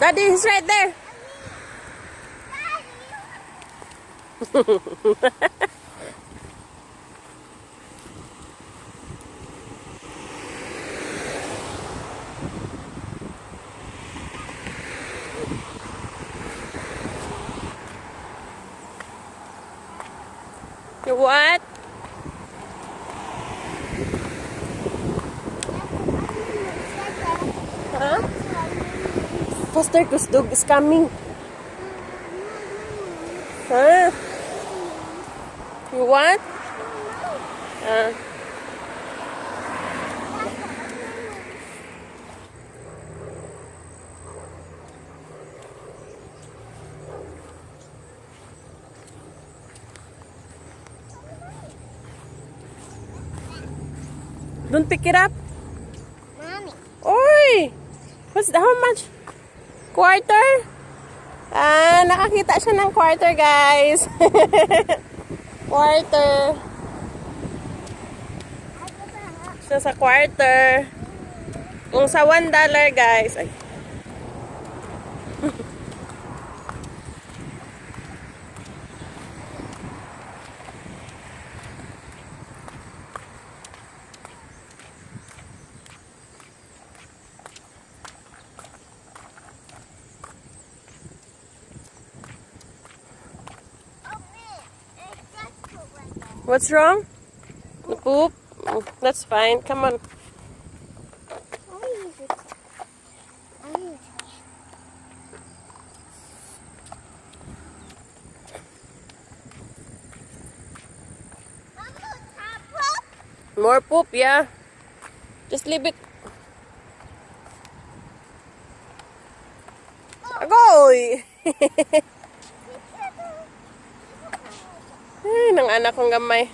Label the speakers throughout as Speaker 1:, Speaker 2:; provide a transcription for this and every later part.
Speaker 1: Daddy, he's right there. What? Huh? Faster, cause dog is coming. Huh? You want? Don't pick it up.
Speaker 2: Mommy.
Speaker 1: Oy! How much? Quarter? Nakakita siya ng quarter, guys. Quarter. Siya sa quarter. Kung sa $1, guys. Ay. What's wrong? The poop? Oh, that's fine. Come on. More poop, yeah. Just leave it. Agoy! Ay, ng anak kong gamay.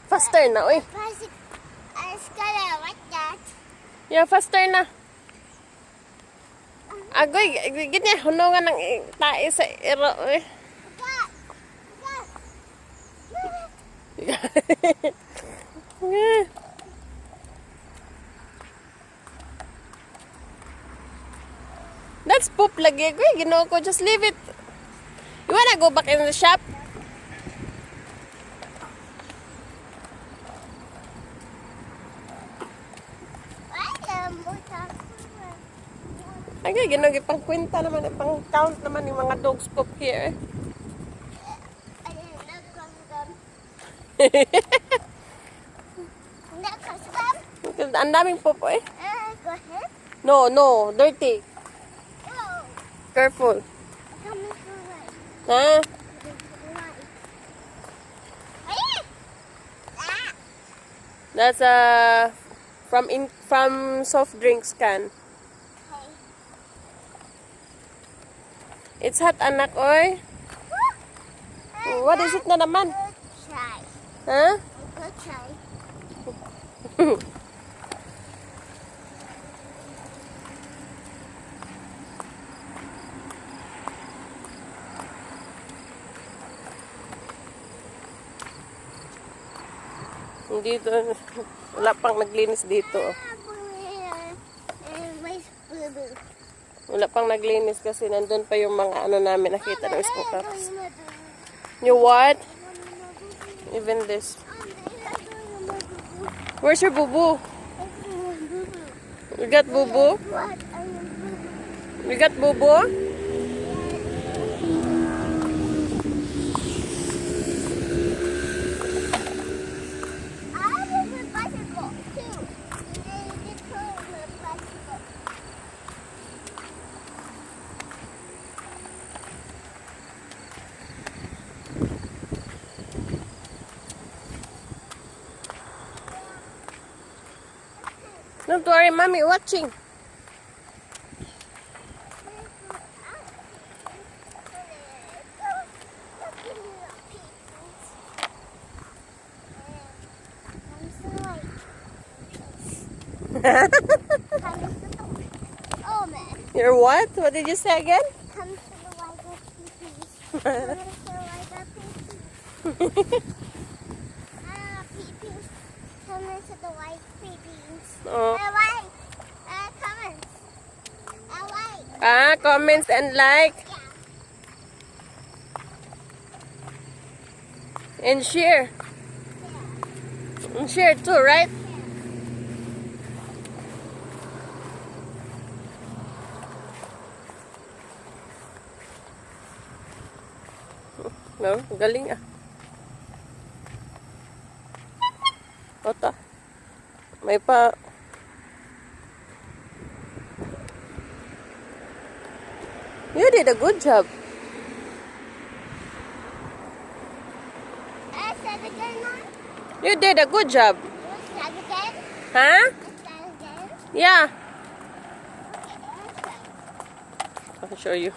Speaker 1: Faster na, oy. Yeah, faster na. Agoy, ganyan, hunungan ng tae sa iro, oy. That's poop lagi. Ginoo ko, just leave it. You wanna go back in the shop? Ay, ginoo, pang kwenta naman, pang count naman yung mga dogs poop here. Ang daming poop, eh. No, dirty. Careful. Huh? That's from soft drinks can. It's hot, anak, oy. What is it na naman? Huh? Dito, wala pang naglinis dito. Wala pang naglinis kasi nandun pa yung mga ano namin nakita ng scooters. You what? Even this. Where's your boo-boo? You got boo-boo? You got boo-boo? Don't worry, mommy watching.
Speaker 2: Oh man.
Speaker 1: You're what? What did you say again?
Speaker 2: Come to the white Comments to the white babies.
Speaker 1: Oh.
Speaker 2: White. Comments. White.
Speaker 1: Comments and like. And share. And share too, right? No, galing ah. Ota. May pa. You did a good job.
Speaker 2: Say it again, Mom.
Speaker 1: You did a good job.
Speaker 2: Say it again.
Speaker 1: Huh?
Speaker 2: Say it again.
Speaker 1: Yeah.
Speaker 2: Okay,
Speaker 1: I'll show you.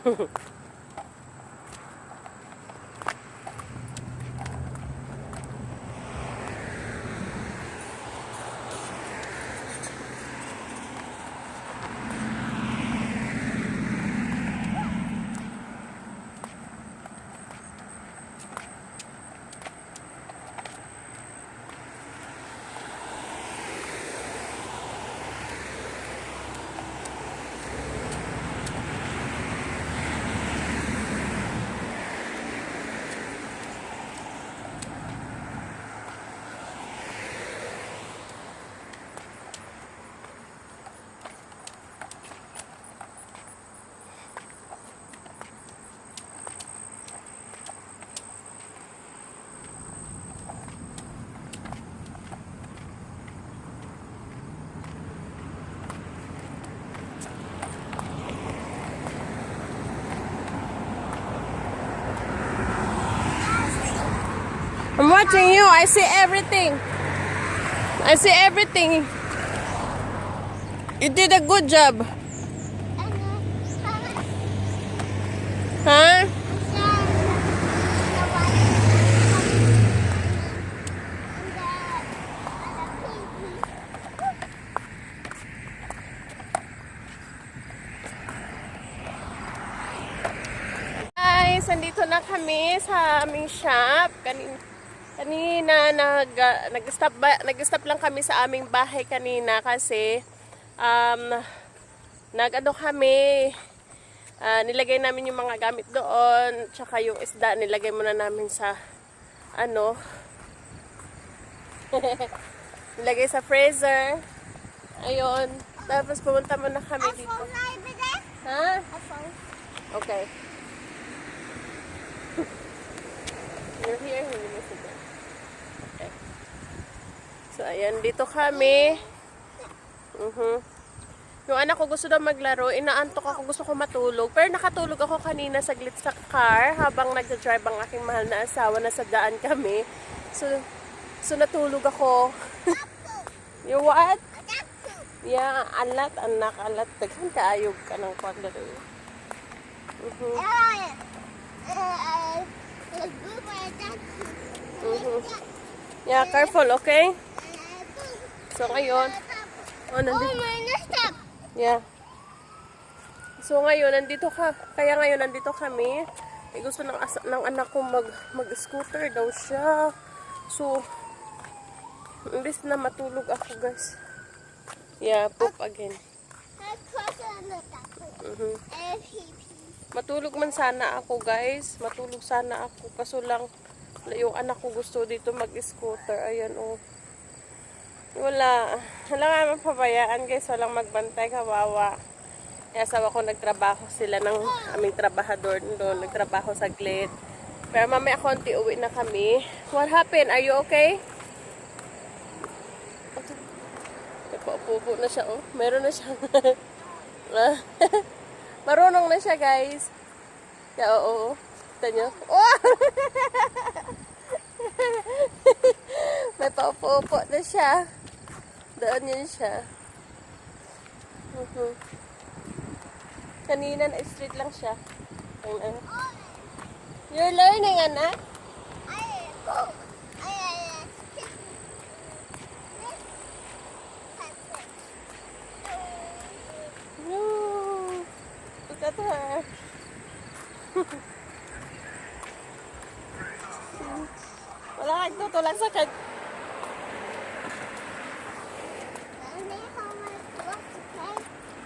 Speaker 1: I'm watching you. I see everything. I see everything. You did a good job. Huh? Guys, andito na kami sa aming shop. Kanina nag-stop lang kami sa aming bahay kanina kasi nag-ano kami, nilagay namin yung mga gamit doon, tsaka yung isda nilagay muna namin sa ano nilagay sa freezer. Ayun, tapos pumunta muna kami dito. Ha? Okay. You're here, hindi mo sige. Okay. So, ayan, dito kami. Yung anak ko gusto daw maglaro, inaantok ako, gusto ko matulog. Pero nakatulog ako kanina saglit sa car habang nagda-drive ang aking mahal na asawa, nasa daan kami. So natulog ako. You what? Yeah, anak, alat. Daghan kaayog ka ng paglaro. Yeah, careful, okay? So ngayon, yeah. So ngayon, nandito kami. Gusto ng anak ko mag-scooter daw siya. So, imbis na matulog ako, guys. Yeah, poop again. Matulog man sana ako, guys. Matulog sana ako. Kaso lang, yung anak ko gusto dito mag-scooter. Ayan, oh. Wala nga mapabayaan, guys. Walang magbantay, kawawa. Kaya asawa ko nagtrabaho sila ng aming trabahador doon. Nagtrabaho saglit. Pero mamaya konti uwi na kami. What happened? Are you okay? Paupo na siya, oh. Meron na siya. Marunong na siya, guys. Kaya, oo. Kita nyo. Oh! May paupo na siya. Doon yun siya. Kanina na street lang siya. You're learning, anak? No. Look at her. Nagtutulak sa kag...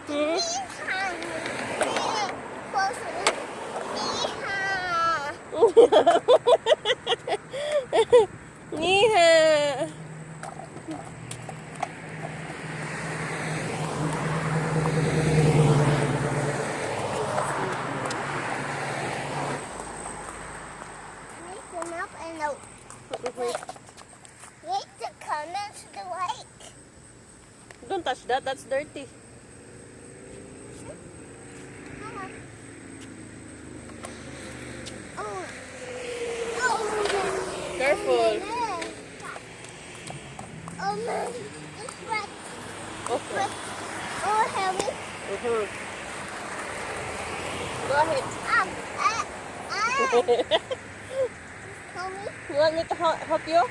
Speaker 1: Hmm? Niha!
Speaker 2: Wait to come into the lake.
Speaker 1: Don't touch that, that's dirty.
Speaker 2: Oh. Oh.
Speaker 1: Careful.
Speaker 2: Oh man, it's wet.
Speaker 1: Okay.
Speaker 2: Wet. Oh, heavy.
Speaker 1: Go ahead.
Speaker 2: Ah.
Speaker 1: You
Speaker 2: Mommy.
Speaker 1: want me to help you?